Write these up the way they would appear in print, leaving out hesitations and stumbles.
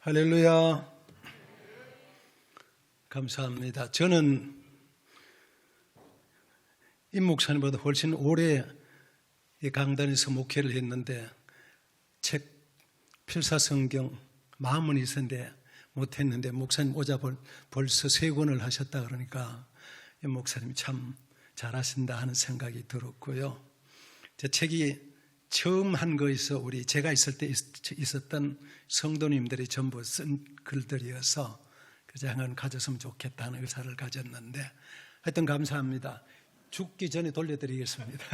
할렐루야. 감사합니다. 저는 임 목사님보다 훨씬 오래 이 강단에서 목회를 했는데 책 필사성경 마음은 있었는데 못했는데 목사님 오자 벌써 3권을 하셨다 그러니까 이 목사님이 참 잘하신다 하는 생각이 들었고요. 제 책이 처음 한 거에서 제가 있을 때 있었던 성도님들이 전부 쓴 글들이어서 그 장은 가졌으면 좋겠다는 의사를 가졌는데 하여튼 감사합니다. 죽기 전에 돌려드리겠습니다.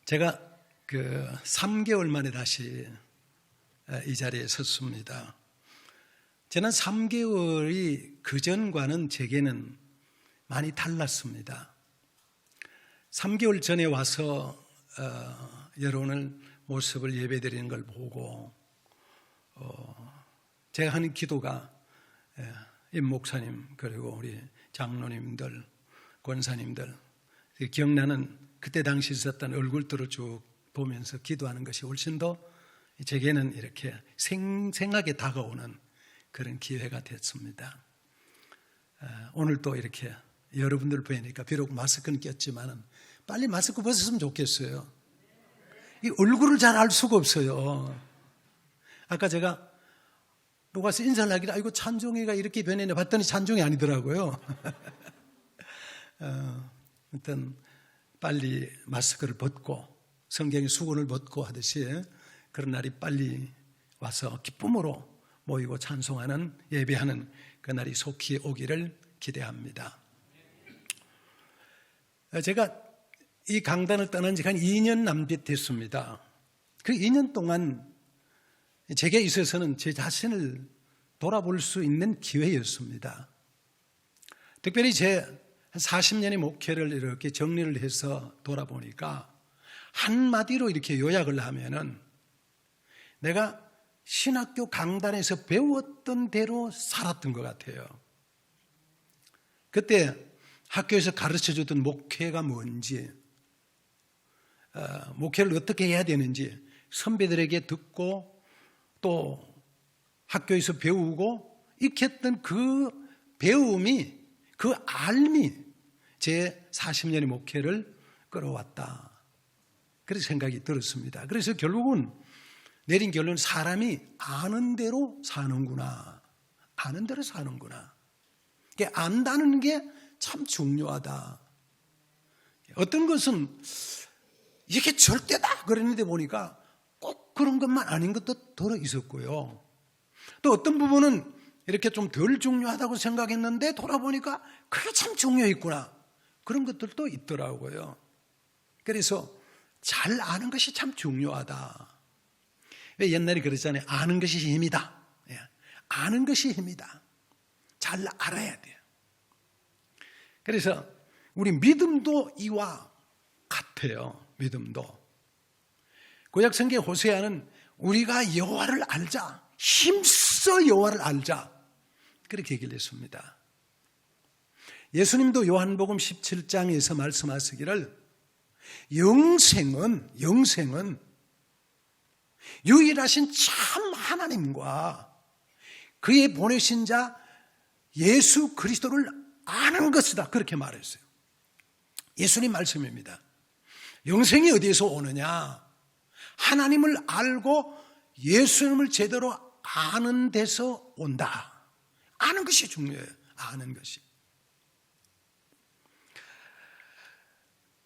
제가 3개월 만에 다시 이 자리에 섰습니다. 지난 3개월이 그전과는 제게는 많이 달랐습니다. 3개월 전에 와서 여러분의 모습을 예배드리는 걸 보고 제가 하는 기도가 임 목사님 그리고 우리 장로님들, 권사님들 기억나는 그때 당시 있었던 얼굴들을 쭉 보면서 기도하는 것이 훨씬 더 제게는 이렇게 생생하게 다가오는 그런 기회가 됐습니다. 오늘 또 이렇게 여러분들 뵈니까 비록 마스크는 꼈지만 빨리 마스크 벗었으면 좋겠어요. 이 얼굴을 잘 알 수가 없어요. 아까 제가 누가 인사를 하길래 아이고 찬종이가 이렇게 변했네 봤더니 찬종이 아니더라고요. 일단 빨리 마스크를 벗고 성경의 수건을 벗고 하듯이 그런 날이 빨리 와서 기쁨으로 모이고 찬송하는 예배하는 그 날이 속히 오기를 기대합니다. 제가 이 강단을 떠난 지가 한 2년 남짓 됐습니다. 그 2년 동안 제게 있어서는 제 자신을 돌아볼 수 있는 기회였습니다. 특별히 제 40년의 목회를 이렇게 정리를 해서 돌아보니까 한마디로 이렇게 요약을 하면은 내가 신학교 강단에서 배웠던 대로 살았던 것 같아요. 그때 학교에서 가르쳐주던 목회가 뭔지, 목회를 어떻게 해야 되는지 선배들에게 듣고 또 학교에서 배우고 익혔던 그 배움이, 그 알미 제 40년의 목회를 끌어왔다. 그런 생각이 들었습니다. 그래서 결국은 내린 결론은 사람이 아는 대로 사는구나. 아는 대로 사는구나. 안다는 게 참 중요하다. 어떤 것은 이게 절대다 그랬는데 보니까 꼭 그런 것만 아닌 것도 들어 있었고요. 또 어떤 부분은 이렇게 좀 덜 중요하다고 생각했는데 돌아보니까 그게 참 중요했구나. 그런 것들도 있더라고요. 그래서 잘 아는 것이 참 중요하다. 왜 옛날에 그랬잖아요. 아는 것이 힘이다. 아는 것이 힘이다. 잘 알아야 돼요. 그래서 우리 믿음도 이와 같아요. 믿음도. 구약성경 호세아는 우리가 여호와를 알자. 힘써 여호와를 알자. 그렇게 얘기를 했습니다. 예수님도 요한복음 17장에서 말씀하시기를 영생은 유일하신 참 하나님과 그의 보내신 자 예수 그리스도를 아는 것이다. 그렇게 말했어요. 예수님 말씀입니다. 영생이 어디에서 오느냐? 하나님을 알고 예수님을 제대로 아는 데서 온다. 아는 것이 중요해요. 아는 것이.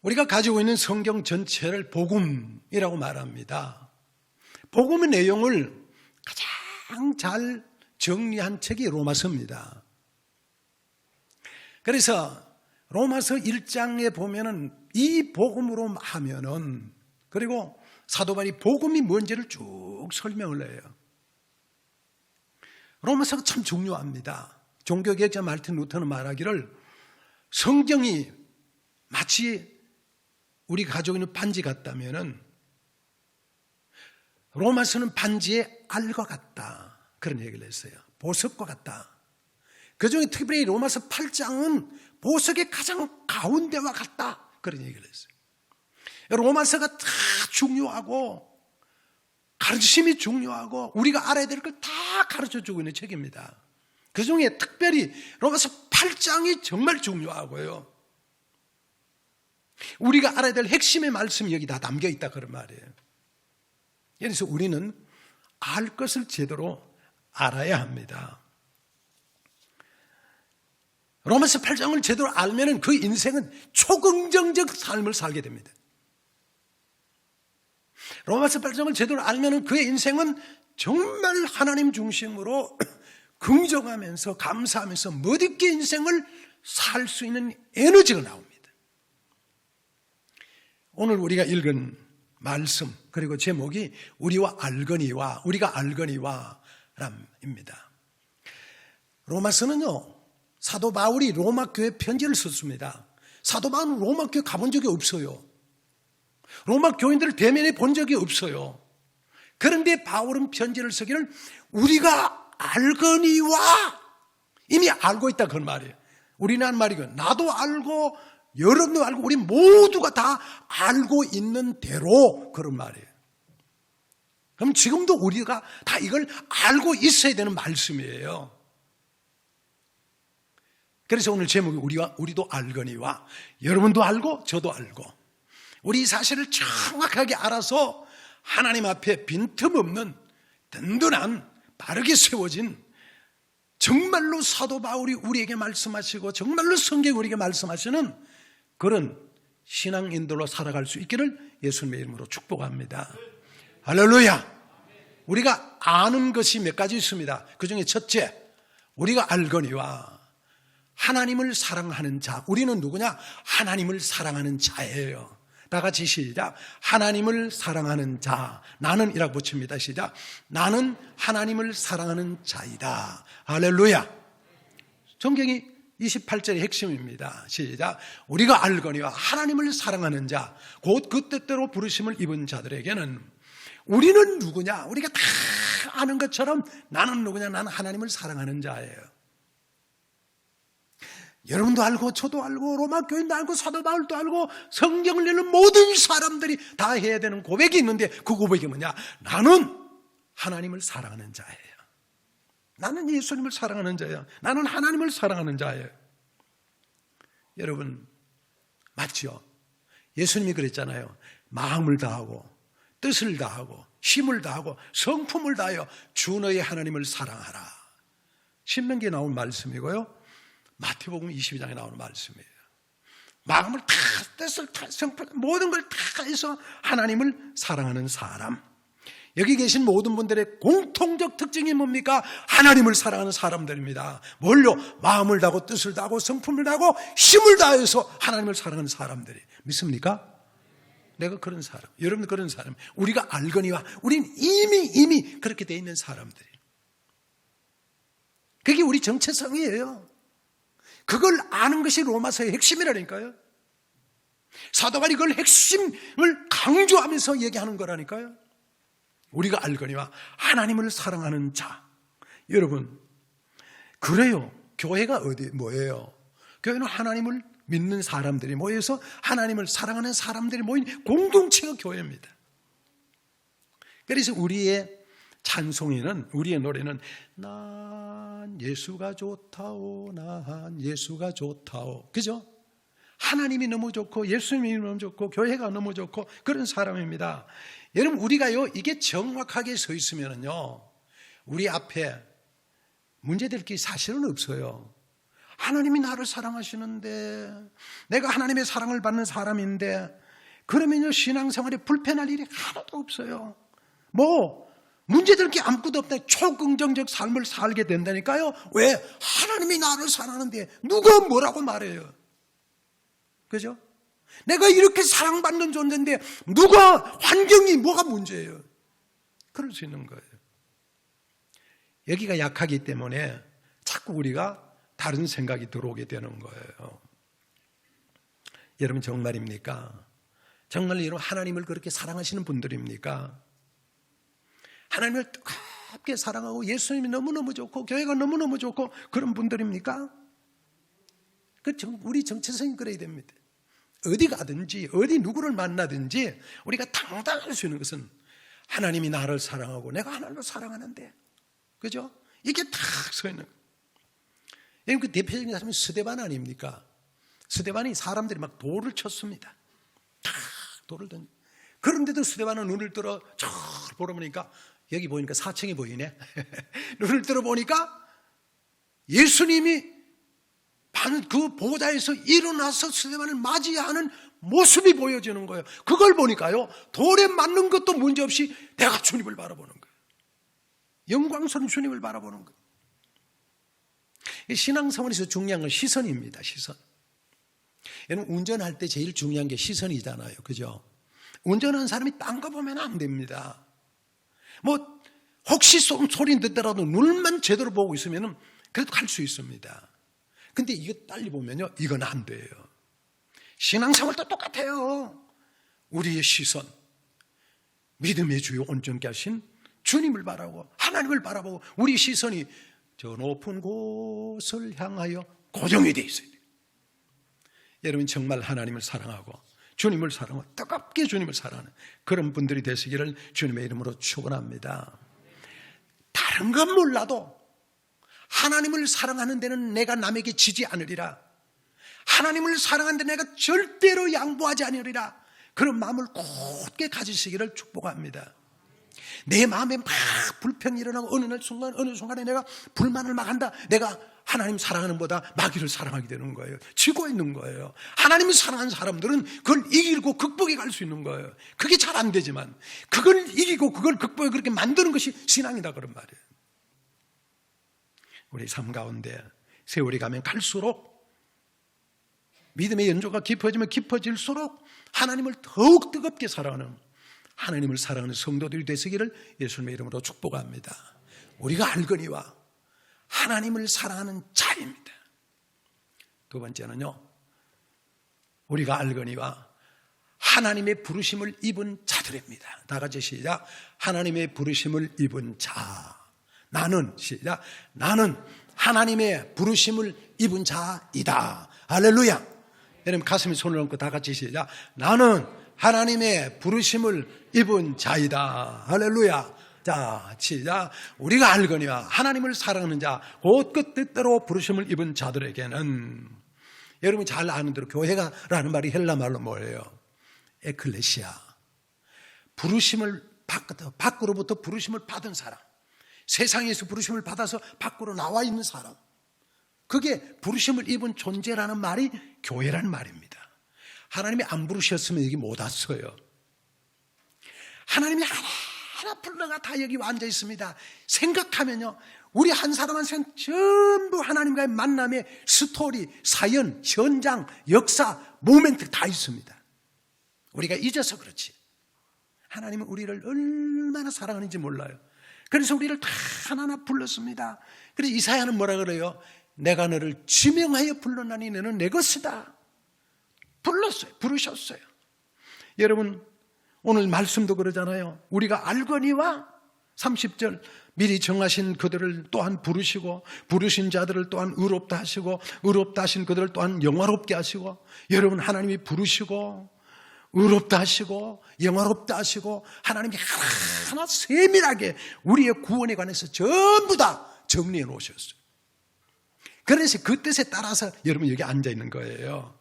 우리가 가지고 있는 성경 전체를 복음이라고 말합니다. 복음의 내용을 가장 잘 정리한 책이 로마서입니다. 그래서 로마서 1장에 보면은 이 복음으로 하면은 그리고 사도 바울이 복음이 뭔지를 쭉 설명을 해요. 로마서가 참 중요합니다. 종교개혁자 마르틴 루터는 말하기를 성경이 마치 우리 가지고 있는 반지 같다면은 로마서는 반지의 알과 같다. 그런 얘기를 했어요. 보석과 같다. 그중에 특별히 로마서 8장은 보석의 가장 가운데와 같다. 그런 얘기를 했어요. 로마서가 다 중요하고 가르침이 중요하고 우리가 알아야 될 걸 다 가르쳐주고 있는 책입니다. 그 중에 특별히 로마서 8장이 정말 중요하고요. 우리가 알아야 될 핵심의 말씀이 여기 다 담겨있다 그런 말이에요. 그래서 우리는 알 것을 제대로 알아야 합니다. 로마서 8장을 제대로 알면 그 인생은 초긍정적 삶을 살게 됩니다. 로마서 8장을 제대로 알면 그의 인생은 정말 하나님 중심으로 긍정하면서 감사하면서 멋있게 인생을 살 수 있는 에너지가 나옵니다. 오늘 우리가 읽은 말씀 그리고 제목이 우리가 알거니와 랍니다. 로마서는요, 사도 바울이 로마 교회 편지를 썼습니다. 사도 바울은 로마 교회 가본 적이 없어요. 로마 교인들을 대면해 본 적이 없어요. 그런데 바울은 편지를 쓰기를 우리가 알거니와, 이미 알고 있다 그런 말이에요. 우리는 한 말이고 나도 알고 여러분도 알고 우리 모두가 다 알고 있는 대로 그런 말이에요. 그럼 지금도 우리가 다 이걸 알고 있어야 되는 말씀이에요. 그래서 오늘 제목이 우리도 알거니와, 여러분도 알고 저도 알고 우리 사실을 정확하게 알아서 하나님 앞에 빈틈없는 든든한 바르게 세워진, 정말로 사도 바울이 우리에게 말씀하시고 정말로 성경이 우리에게 말씀하시는 그런 신앙인들로 살아갈 수 있기를 예수님의 이름으로 축복합니다. 할렐루야. 우리가 아는 것이 몇 가지 있습니다. 그 중에 첫째, 우리가 알거니와 하나님을 사랑하는 자. 우리는 누구냐? 하나님을 사랑하는 자예요. 다 같이 시작. 하나님을 사랑하는 자. 나는 이라고 붙입니다. 시작. 나는 하나님을 사랑하는 자이다. 할렐루야. 성경이 28절의 핵심입니다. 시작. 우리가 알거니와 하나님을 사랑하는 자, 곧 그 뜻대로 부르심을 입은 자들에게는 우리는 누구냐? 우리가 다 아는 것처럼 나는 누구냐? 나는 하나님을 사랑하는 자예요. 여러분도 알고 저도 알고 로마 교인도 알고 사도 바울도 알고 성경을 읽는 모든 사람들이 다 해야 되는 고백이 있는데 그 고백이 뭐냐? 나는 하나님을 사랑하는 자예요. 나는 예수님을 사랑하는 자예요. 나는 하나님을 사랑하는 자예요. 여러분 맞죠? 예수님이 그랬잖아요. 마음을 다하고 뜻을 다하고 힘을 다하고 성품을 다하여 주 너의 하나님을 사랑하라. 신명기에 나온 말씀이고요, 마태복음 22장에 나오는 말씀이에요. 마음을 다, 뜻을 다, 성품, 모든 걸 다 해서 하나님을 사랑하는 사람. 여기 계신 모든 분들의 공통적 특징이 뭡니까? 하나님을 사랑하는 사람들입니다. 뭘요? 마음을 다하고 뜻을 다하고 성품을 다하고 힘을 다해서 하나님을 사랑하는 사람들이. 믿습니까? 내가 그런 사람, 여러분도 그런 사람. 우리가 알거니와 우리는 이미 그렇게 돼 있는 사람들이. 그게 우리 정체성이에요. 그걸 아는 것이 로마서의 핵심이라니까요. 사도 바울이 그걸 핵심을 강조하면서 얘기하는 거라니까요. 우리가 알거니와 하나님을 사랑하는 자. 여러분, 그래요. 교회가 뭐예요? 교회는 하나님을 믿는 사람들이 모여서 하나님을 사랑하는 사람들이 모인 공동체가 교회입니다. 그래서 우리의 찬송에는, 우리의 노래는 난 예수가 좋다오, 난 예수가 좋다오. 그죠? 하나님이 너무 좋고 예수님이 너무 좋고 교회가 너무 좋고 그런 사람입니다. 여러분, 우리가요, 이게 정확하게 서 있으면요, 우리 앞에 문제될 게 사실은 없어요. 하나님이 나를 사랑하시는데, 내가 하나님의 사랑을 받는 사람인데, 그러면요, 신앙생활에 불편할 일이 하나도 없어요. 문제될 게 아무것도 없다. 초긍정적 삶을 살게 된다니까요. 왜? 하나님이 나를 사랑하는데 누가 뭐라고 말해요? 그죠? 내가 이렇게 사랑받는 존재인데 누가, 환경이 뭐가 문제예요? 그럴 수 있는 거예요. 여기가 약하기 때문에 자꾸 우리가 다른 생각이 들어오게 되는 거예요. 여러분 정말입니까? 정말 여러분 하나님을 그렇게 사랑하시는 분들입니까? 하나님을 뜨겁게 사랑하고 예수님이 너무너무 좋고 교회가 너무너무 좋고 그런 분들입니까? 우리 정체성이 그래야 됩니다. 어디 가든지 어디 누구를 만나든지 우리가 당당할 수 있는 것은 하나님이 나를 사랑하고 내가 하나님을 사랑하는데, 그죠? 이게 딱 서 있는 거예요. 여러분, 그 대표적인 사람이 스데반 아닙니까? 스데반이 사람들이 막 돌을 쳤습니다. 탁 돌을 던져. 그런데도 스데반은 눈을 들어 저 보러 보니까, 여기 보니까 4층이 보이네. 눈을 들어 보니까 예수님이 그 보좌에서 일어나서 스데반을 맞이하는 모습이 보여지는 거예요. 그걸 보니까요, 돌에 맞는 것도 문제없이 내가 주님을 바라보는 거예요. 영광스러운 주님을 바라보는 거예요. 신앙생활에서 중요한 건 시선입니다. 시선. 여러분, 운전할 때 제일 중요한 게 시선이잖아요. 그죠? 운전하는 사람이 딴 거 보면 안 됩니다. 뭐 혹시 소리 듣더라도 눈만 제대로 보고 있으면 그래도 갈 수 있습니다. 근데 이거 빨리 보면요, 이건 안 돼요. 신앙생활도 똑같아요. 우리의 시선, 믿음의 주요 온전케 하신 주님을 바라보고 하나님을 바라보고 우리 시선이 저 높은 곳을 향하여 고정이 되어 있어야 돼요. 여러분, 정말 하나님을 사랑하고 주님을 사랑하고 뜨겁게 주님을 사랑하는 그런 분들이 되시기를 주님의 이름으로 축원합니다. 다른 건 몰라도 하나님을 사랑하는 데는 내가 남에게 지지 않으리라. 하나님을 사랑하는 데 내가 절대로 양보하지 않으리라. 그런 마음을 굳게 가지시기를 축복합니다. 내 마음에 막 불평이 일어나고 어느 순간에 내가 불만을 막 한다. 내가 하나님 사랑하는 보다 마귀를 사랑하게 되는 거예요. 지고 있는 거예요. 하나님을 사랑하는 사람들은 그걸 이기고 극복해 갈 수 있는 거예요. 그게 잘 안 되지만 그걸 이기고 그걸 극복해 그렇게 만드는 것이 신앙이다, 그런 말이에요. 우리 삶 가운데 세월이 가면 갈수록 믿음의 연조가 깊어지면 깊어질수록 하나님을 더욱 뜨겁게 사랑하는, 하나님을 사랑하는 성도들이 되시기를 예수님의 이름으로 축복합니다. 우리가 알거니와 하나님을 사랑하는 자입니다. 두 번째는요, 우리가 알거니와 하나님의 부르심을 입은 자들입니다. 다 같이 시작. 하나님의 부르심을 입은 자. 나는, 시작. 나는 하나님의 부르심을 입은 자이다. 할렐루야. 여러분, 가슴에 손을 얹고 다 같이 시작. 나는 하나님의 부르심을 입은 자이다. 할렐루야. 자, 시작. 우리가 알거니와 하나님을 사랑하는 자, 곧 그 뜻대로 부르심을 입은 자들에게는, 여러분이 잘 아는 대로 교회가라는 말이 헬라 말로 뭐예요? 에클레시아. 부르심을 밖으로부터 부르심을 받은 사람, 세상에서 부르심을 받아서 밖으로 나와 있는 사람, 그게 부르심을 입은 존재라는 말이 교회라는 말입니다. 하나님이 안 부르셨으면 여기 못 왔어요. 하나님이 하나 불러가 다 여기 앉아 있습니다. 생각하면요, 우리 한 사람 한 사람 전부 하나님과의 만남의 스토리, 사연, 현장, 역사, 모멘트 다 있습니다. 우리가 잊어서 그렇지. 하나님은 우리를 얼마나 사랑하는지 몰라요. 그래서 우리를 다 하나하나 불렀습니다. 그래서 이사야는 뭐라 그래요? 내가 너를 지명하여 불렀나니 너는 내 것이다. 불렀어요. 부르셨어요. 여러분, 오늘 말씀도 그러잖아요. 우리가 알거니와 30절 미리 정하신 그들을 또한 부르시고 부르신 자들을 또한 의롭다 하시고 의롭다 하신 그들을 또한 영화롭게 하시고, 여러분, 하나님이 부르시고 의롭다 하시고 영화롭다 하시고 하나님이 하나하나 세밀하게 우리의 구원에 관해서 전부 다 정리해 놓으셨어요. 그래서 그 뜻에 따라서 여러분 여기 앉아 있는 거예요.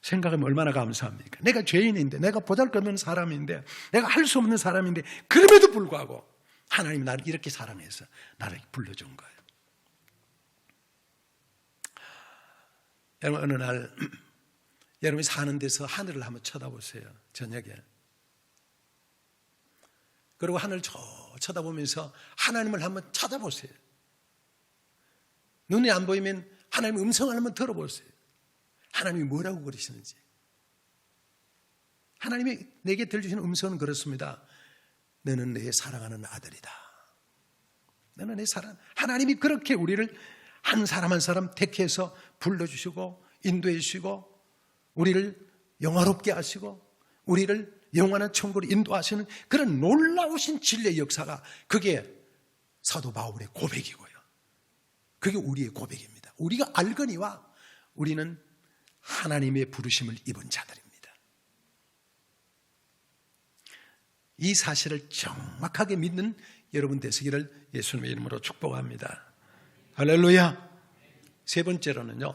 생각하면 얼마나 감사합니까? 내가 죄인인데, 내가 보잘것없는 사람인데, 내가 할 수 없는 사람인데, 그럼에도 불구하고 하나님이 나를 이렇게 사랑해서 나를 불러준 거예요. 여러분, 어느 날 여러분이 사는 데서 하늘을 한번 쳐다보세요. 저녁에. 그리고 하늘을 쳐다보면서 하나님을 한번 찾아보세요. 눈이 안 보이면 하나님의 음성을 한번 들어보세요. 하나님이 뭐라고 그러시는지. 하나님이 내게 들려주시는 음성은 그렇습니다. 너는 내 사랑하는 아들이다. 너는 내 사랑. 하나님이 그렇게 우리를 한 사람 한 사람 택해서 불러주시고 인도해 주시고 우리를 영화롭게 하시고 우리를 영원한 천국으로 인도하시는 그런 놀라우신 진리의 역사가, 그게 사도 바울의 고백이고요. 그게 우리의 고백입니다. 우리가 알거니와 우리는 하나님의 부르심을 입은 자들입니다. 이 사실을 정확하게 믿는 여러분 되시기를 예수님의 이름으로 축복합니다. 할렐루야. 세 번째로는요,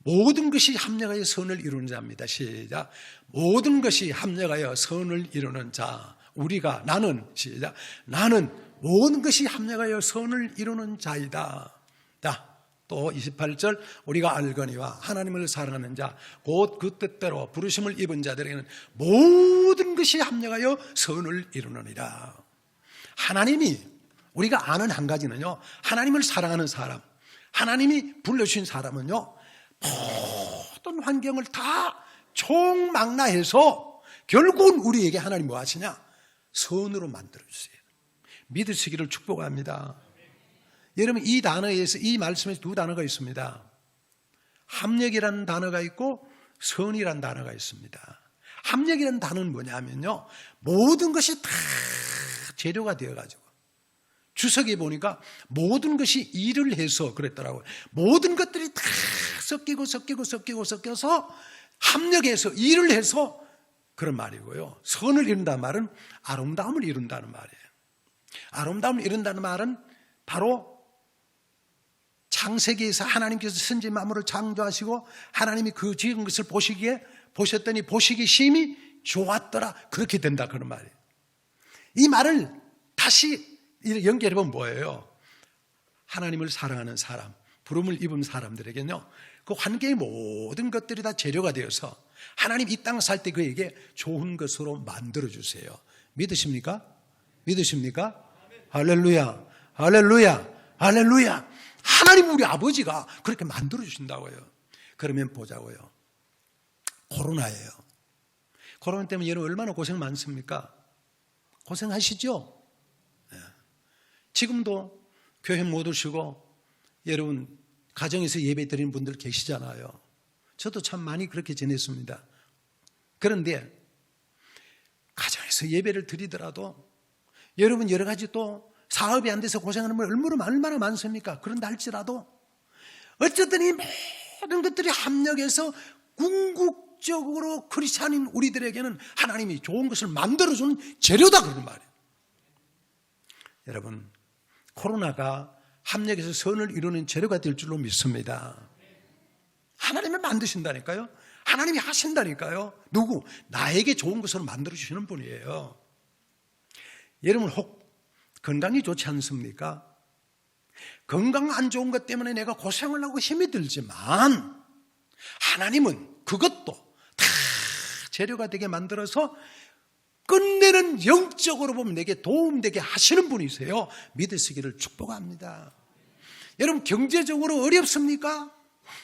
모든 것이 합력하여 선을 이루는 자입니다. 시작. 모든 것이 합력하여 선을 이루는 자. 우리가, 나는, 시작. 나는 모든 것이 합력하여 선을 이루는 자이다. 자, 또 28절, 우리가 알거니와 하나님을 사랑하는 자, 곧 그 뜻대로 부르심을 입은 자들에게는 모든 것이 합력하여 선을 이루느니라. 하나님이, 우리가 아는 한 가지는요, 하나님을 사랑하는 사람, 하나님이 불러주신 사람은요, 모든 환경을 다 총망라해서 결국은 우리에게 하나님 뭐 하시냐? 선으로 만들어주세요. 믿으시기를 축복합니다. 여러분, 이 단어에서, 이 말씀에서 두 단어가 있습니다. 합력이라는 단어가 있고 선이라는 단어가 있습니다. 합력이라는 단어는 뭐냐면요, 모든 것이 다 재료가 되어가지고, 주석에 보니까 모든 것이 일을 해서 그랬더라고요. 모든 것들이 다 섞여서 합력해서 일을 해서 그런 말이고요. 선을 이룬다는 말은 아름다움을 이룬다는 말이에요. 아름다움을 이룬다는 말은 바로 창세기에서 하나님께서 선지 만물을 창조하시고 하나님이 그 지은 것을 보셨더니 보시기 심히 좋았더라. 그렇게 된다, 그런 말이에요. 이 말을 다시 연결해보면 뭐예요? 하나님을 사랑하는 사람, 부름을 입은 사람들에게는요, 그 환경의 모든 것들이 다 재료가 되어서 하나님 이 땅 살 때 그에게 좋은 것으로 만들어주세요. 믿으십니까? 믿으십니까? 할렐루야, 할렐루야, 할렐루야. 하나님 우리 아버지가 그렇게 만들어주신다고요. 그러면 보자고요. 코로나예요. 코로나 때문에 여러분 얼마나 고생 많습니까? 고생하시죠? 지금도 교회 못 오시고 여러분 가정에서 예배 드리는 분들 계시잖아요. 저도 참 많이 그렇게 지냈습니다. 그런데 가정에서 예배를 드리더라도 여러분 여러 가지 또 사업이 안 돼서 고생하는 분 얼마나 많습니까? 그런다 할지라도 어쨌든 이 모든 것들이 합력해서 궁극적으로 크리스찬인 우리들에게는 하나님이 좋은 것을 만들어준 재료다, 그런 말이에요. 여러분, 코로나가 합력해서 선을 이루는 재료가 될 줄로 믿습니다. 하나님이 만드신다니까요. 하나님이 하신다니까요. 누구? 나에게 좋은 것을 만들어주시는 분이에요. 여러분, 혹 건강이 좋지 않습니까? 건강 안 좋은 것 때문에 내가 고생을 하고 힘이 들지만 하나님은 그것도 다 재료가 되게 만들어서 끝내는 영적으로 보면 내게 도움되게 하시는 분이세요. 믿으시기를 축복합니다. 여러분, 경제적으로 어렵습니까?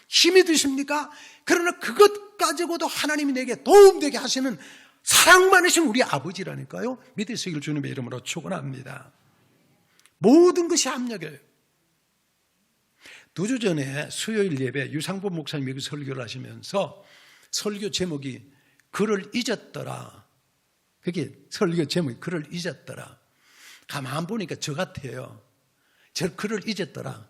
힘이 드십니까? 그러나 그것 가지고도 하나님이 내게 도움되게 하시는 사랑 많으신 우리 아버지라니까요. 믿으시기를 주님의 이름으로 축원합니다. 모든 것이 합력해요. 2주 전에 수요일 예배 유상보 목사님이 여기 설교를 하시면서 설교 제목이 그를 잊었더라. 그게 설교 제목이 그를 잊었더라. 가만 보니까 저 같아요. 저 그를 잊었더라.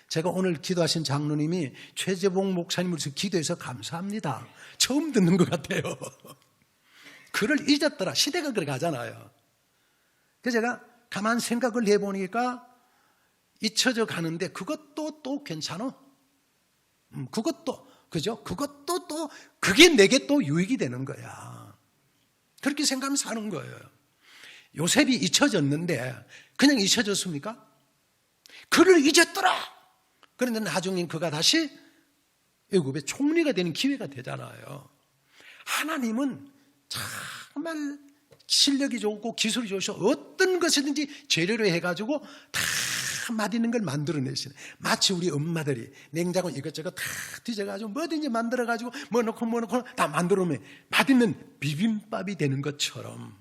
제가 오늘 기도하신 장로님이 최재봉 목사님을 기도해서 감사합니다. 처음 듣는 것 같아요. 그를 잊었더라. 시대가 그렇게 가잖아요. 그래서 제가 가만 생각을 해보니까 잊혀져 가는데 그것도 또 괜찮아. 그것도, 그죠? 그것도 또, 그게 내게 또 유익이 되는 거야. 그렇게 생각하면서 사는 거예요. 요셉이 잊혀졌는데 그냥 잊혀졌습니까? 그를 잊었더라. 그런데 나중에 그가 다시 애굽의 총리가 되는 기회가 되잖아요. 하나님은 정말 실력이 좋고 기술이 좋으셔 어떤 것이든지 재료로 해가지고 다 맛있는 걸 만들어내시네. 마치 우리 엄마들이 냉장고 이것저것 다 뒤져가지고 뭐든지 만들어가지고 뭐 넣고 다 만들어놓으면 맛있는 비빔밥이 되는 것처럼,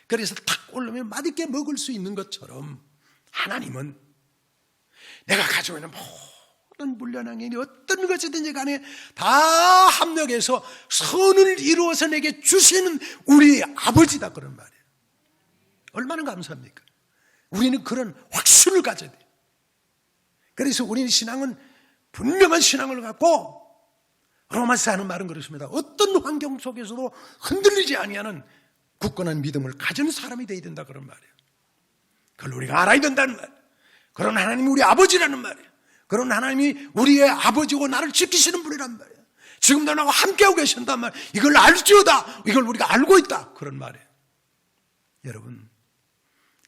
그래서 탁 올라오면 맛있게 먹을 수 있는 것처럼 하나님은 내가 가지고 있는 모든 물량이 어떤 것이든지 간에 다 합력해서 선을 이루어서 내게 주시는 우리 아버지다, 그런 말이에요. 얼마나 감사합니까? 우리는 그런 확신을 가져야 돼요. 그래서 우리는 신앙은 분명한 신앙을 갖고 로마서 하는 말은 그렇습니다. 어떤 환경 속에서도 흔들리지 아니하는 굳건한 믿음을 가진 사람이 되어야 된다 그런 말이에요. 그걸 우리가 알아야 된다는 말이에요. 그런 하나님이 우리 아버지라는 말이에요. 그런 하나님이 우리의 아버지고 나를 지키시는 분이란 말이에요. 지금도 나와 함께하고 계신단 말이에요. 이걸 알지어다. 이걸 우리가 알고 있다. 그런 말이에요. 여러분,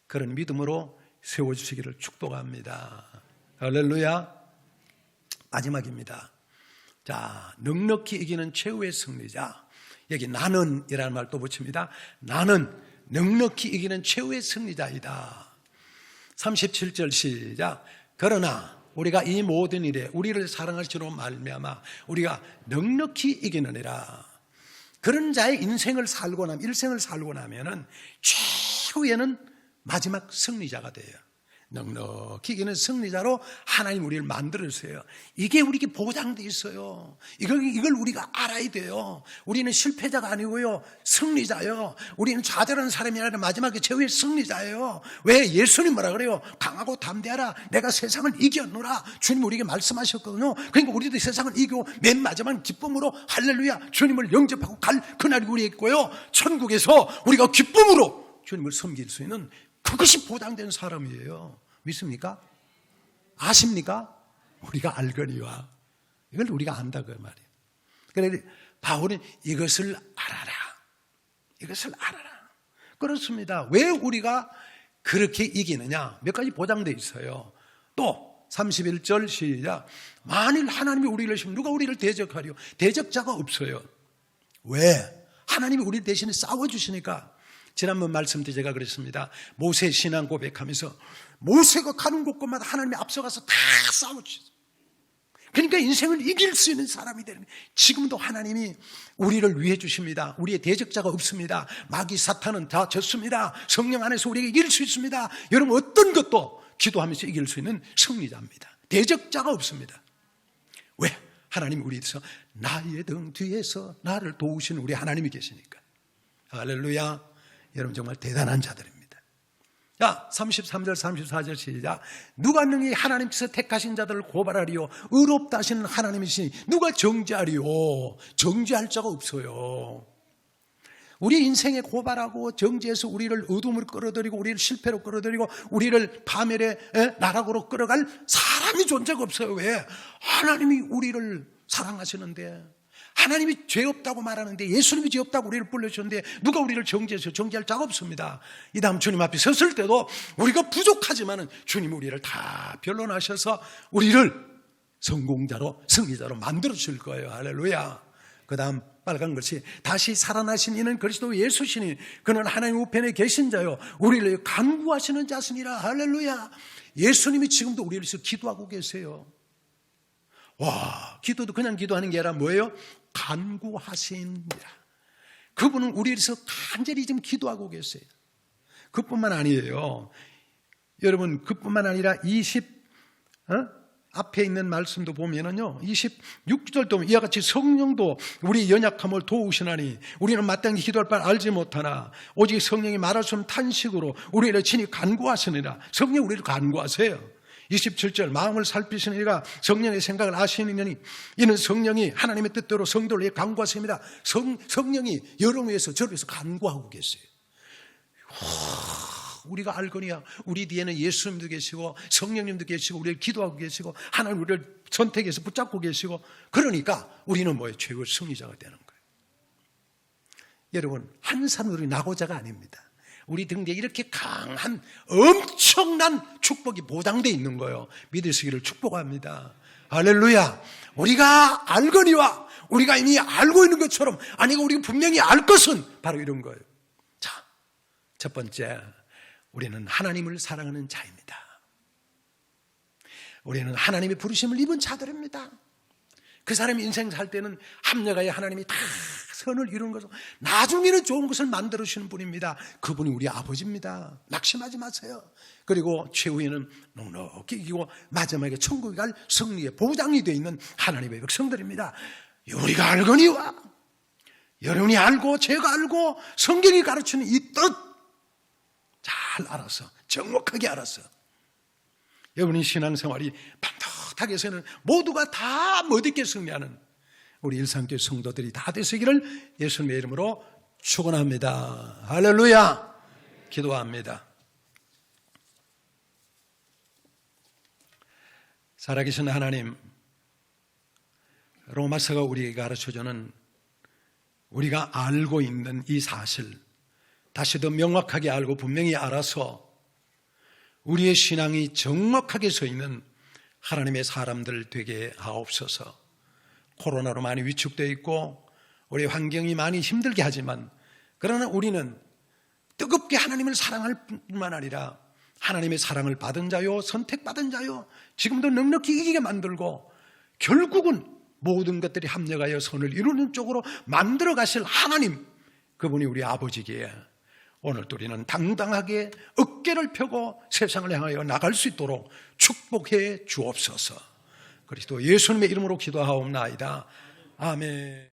그런 믿음으로 세워주시기를 축복합니다. 할렐루야. 마지막입니다. 자, 넉넉히 이기는 최후의 승리자. 여기 나는이라는 말 또 붙입니다. 나는 넉넉히 이기는 최후의 승리자이다. 37절 시작. 그러나 우리가 이 모든 일에 우리를 사랑하시로 말미암아 우리가 넉넉히 이기느니라. 그런 자의 인생을 살고 나면, 일생을 살고 나면은 최후에는 마지막 승리자가 돼요. 넉넉히 이기는 승리자로 하나님 우리를 만들었어요. 이게 우리에게 보장되어 있어요. 이걸 우리가 알아야 돼요. 우리는 실패자가 아니고요, 승리자예요. 우리는 좌절하는 사람이 아니라 마지막에 최후의 승리자예요. 왜? 예수님 뭐라 그래요? 강하고 담대하라. 내가 세상을 이겼노라. 주님 우리에게 말씀하셨거든요. 그러니까 우리도 세상을 이기고 맨 마지막 기쁨으로 할렐루야 주님을 영접하고 갈 그날이 우리에 있고요. 천국에서 우리가 기쁨으로 주님을 섬길 수 있는 그것이 보장된 사람이에요. 믿습니까? 아십니까? 우리가 알거니와. 이걸 우리가 안다 그 말이에요. 그래 바울은 이것을 알아라. 이것을 알아라. 그렇습니다. 왜 우리가 그렇게 이기느냐? 몇 가지 보장되어 있어요. 또 31절 시작. 만일 하나님이 우리를 하시면 누가 우리를 대적하리요? 대적자가 없어요. 왜? 하나님이 우리 대신에 싸워주시니까. 지난번 말씀 때 제가 그랬습니다. 모세 신앙 고백하면서 모세가 가는 곳곳마다 하나님이 앞서가서 다 싸워주셨어요. 그러니까 인생을 이길 수 있는 사람이 되는 거예요. 지금도 하나님이 우리를 위해 주십니다. 우리의 대적자가 없습니다. 마귀 사탄은 다 졌습니다. 성령 안에서 우리에게 이길 수 있습니다. 여러분 어떤 것도 기도하면서 이길 수 있는 승리자입니다. 대적자가 없습니다. 왜? 하나님이 우리에서 나의 등 뒤에서 나를 도우시는 우리 하나님이 계시니까. 할렐루야. 여러분 정말 대단한 자들입니다. 자, 33절 34절 시작. 누가 능히 하나님께서 택하신 자들을 고발하리요? 의롭다 하시는 하나님이시니 누가 정죄하리요? 정죄할 자가 없어요. 우리 인생에 고발하고 정죄해서 우리를 어둠으로 끌어들이고 우리를 실패로 끌어들이고 우리를 파멸의 나락으로 끌어갈 사람이 존재가 없어요. 왜? 하나님이 우리를 사랑하시는데, 하나님이 죄 없다고 말하는데, 예수님이 죄 없다고 우리를 불러주셨는데 누가 우리를 정죄해서 정죄할 자가 없습니다. 이 다음 주님 앞에 섰을 때도 우리가 부족하지만 주님 우리를 다 변론하셔서 우리를 성공자로 승리자로 만들어 줄 거예요. 할렐루야. 그 다음 빨간 것이 다시 살아나신 이는 그리스도 예수시니 그는 하나님 우편에 계신 자요 우리를 간구하시는 자시니라. 할렐루야. 예수님이 지금도 우리를 위해서 기도하고 계세요. 와, 기도도 그냥 기도하는 게 아니라 뭐예요? 간구하시니라. 그분은 우리를 위해서 간절히 지금 기도하고 계세요. 그뿐만 아니에요. 여러분, 그뿐만 아니라 앞에 있는 말씀도 보면은요, 26절도 보면 이와 같이 성령도 우리 연약함을 도우시나니 우리는 마땅히 기도할 바를 알지 못하나 오직 성령이 말할 수 없는 탄식으로 우리를 친히 간구하시느라. 성령 우리를 간구하세요. 27절 마음을 살피시는 이가 성령의 생각을 아시느니 이는 성령이 하나님의 뜻대로 성도를 위해 간구하십니다. 성령이 여러분 위해서 저를 위해서 간구하고 계세요. 우리가 알거니와 우리 뒤에는 예수님도 계시고 성령님도 계시고 우리를 기도하고 계시고 하나님 우리를 선택해서 붙잡고 계시고, 그러니까 우리는 뭐예요? 최고의 승리자가 되는 거예요. 여러분, 한 산으로 나고자가 아닙니다. 우리 등 뒤에 이렇게 강한 엄청난 축복이 보장되어 있는 거예요. 믿으시기를 축복합니다. 할렐루야. 우리가 알거니와 우리가 이미 알고 있는 것처럼, 아니고 우리가 분명히 알 것은 바로 이런 거예요. 자, 첫 번째, 우리는 하나님을 사랑하는 자입니다. 우리는 하나님의 부르심을 입은 자들입니다. 그 사람이 인생 살 때는 합력하여 하나님이 다 선을 이루는 것을, 나중에는 좋은 것을 만들어주시는 분입니다. 그분이 우리 아버지입니다. 낙심하지 마세요. 그리고 최후에는 넉넉히 이기고 마지막에 천국에 갈 승리의 보장이 되어 있는 하나님의 백성들입니다. 우리가 알거니와 여러분이 알고 제가 알고 성경이 가르치는 이 뜻 잘 알아서, 정확하게 알아서 여러분의 신앙생활이 반듯하게 해서는 모두가 다 멋있게 승리하는 우리 일상교회 성도들이 다 되시기를 예수님의 이름으로 축원합니다. 할렐루야. 기도합니다. 살아계신 하나님, 로마서가 우리에게 가르쳐주는 우리가 알고 있는 이 사실, 다시 더 명확하게 알고 분명히 알아서 우리의 신앙이 정확하게 서 있는 하나님의 사람들 되게 하옵소서. 코로나로 많이 위축되어 있고 우리 환경이 많이 힘들게 하지만, 그러나 우리는 뜨겁게 하나님을 사랑할 뿐만 아니라 하나님의 사랑을 받은 자요, 선택받은 자요, 지금도 넉넉히 이기게 만들고 결국은 모든 것들이 합력하여 선을 이루는 쪽으로 만들어 가실 하나님, 그분이 우리 아버지기에 오늘도 우리는 당당하게 어깨를 펴고 세상을 향하여 나갈 수 있도록 축복해 주옵소서. 그리스도 예수님의 이름으로 기도하옵나이다. 아멘.